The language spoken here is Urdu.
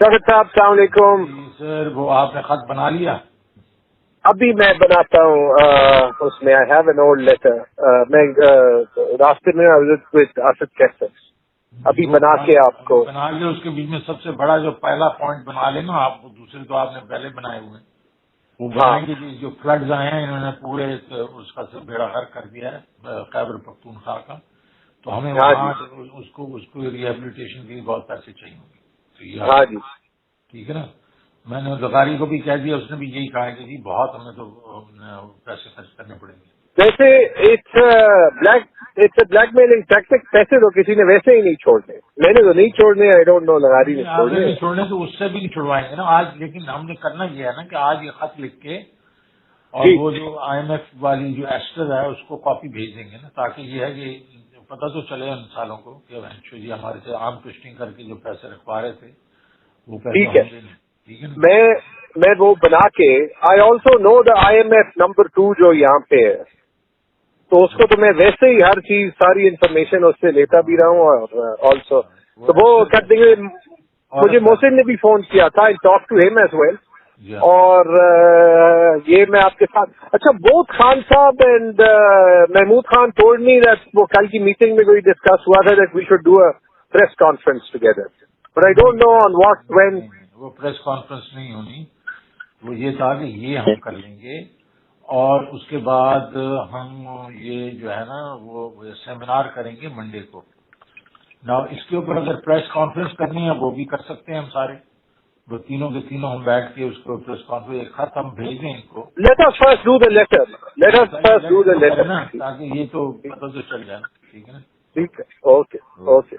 شفیق صاحب السلام علیکم. سر وہ آپ نے خط بنا لیا؟ ابھی میں بناتا ہوں اس میں I have an old letter. میں راستے میں اسد کیسے ابھی بنا کے آپ کو بنا لیا. اس کے بیچ میں سب سے بڑا جو پہلا پوائنٹ بنا لینا آپ. دوسرے تو آپ نے پہلے بنائے ہوئے ہیں وہ بنائیں گے. جو فلڈز آئے ہیں انہوں نے پورے اس کا بیڑا غرق کر دیا ہے خیبر پختونخوا کا. تو ہمیں اس کو ریہیبلیٹیشن کے لیے بہت پیسے چاہیے ہوں گے. ہاں جی ٹھیک ہے نا. میں نے زغاری کو بھی کہہ دیا, اس نے بھی یہی کہا کہ جی بہت ہمیں تو پیسے خرچ کرنے پڑیں گے. ویسے it's a blackmailing tactic. پیسے تو کسی نے ویسے ہی نہیں چھوڑنے. میں نے تو نہیں چھوڑنے. آئی ڈونٹ نو لغاری نے آپ نہیں چھوڑنے تو اس سے بھی نہیں چھڑوائیں گے نا آج. لیکن ہم نے کرنا یہ ہے نا کہ آج یہ خط لکھ کے اور وہ جو آئی ایم ایف والی جو ایسٹر ہے اس کو کاپی بھیج دیں گے نا, تاکہ یہ ہے کہ پتہ تو چلے ان سالوں کو کہ جی ہمارے سے عام ٹوسٹنگ کر کے جو پیسے رکھوا رہے تھے وہ پیسے ہوں گے نہیں. ٹھیک ہے نا. میں وہ بنا کے I also know the IMF number 2 جو یہاں پہ ہے, تو اس کو تو میں ویسے ہی ہر چیز ساری انفارمیشن اس سے لیتا بھی رہا ہوں. اور آلسو تو وہ کر دیں گے. مجھے محسن نے بھی فون کیا تھا. I talk to him as well. اور یہ میں آپ کے ساتھ اچھا both Khan Sahab and Mahmood Khan told me that وہ کل کی میٹنگ میں کوئی ڈسکس ہوا تھا that we should do a press conference together. But I don't know on what when. وہ پریس کانفرنس نہیں ہونی. وہ یہ تھا کہ یہ ہم کر لیں گے اور اس کے بعد ہم یہ جو ہے نا وہ سیمینار کریں گے منڈے کو. نا اس کے اوپر اگر پریس کانفرنس کرنی ہے وہ بھی کر سکتے ہیں ہم سارے. وہ تینوں کے تینوں ہم بیٹھ کے اس کو پریس کانفرنس ایک خط ہم بھیج دیں ان کو. Let us first do the letter. Let us first do the letter. تاکہ یہ تو پتہ تو چل جائے. ٹھیک ہے نا. ٹھیک ہے. اوکے.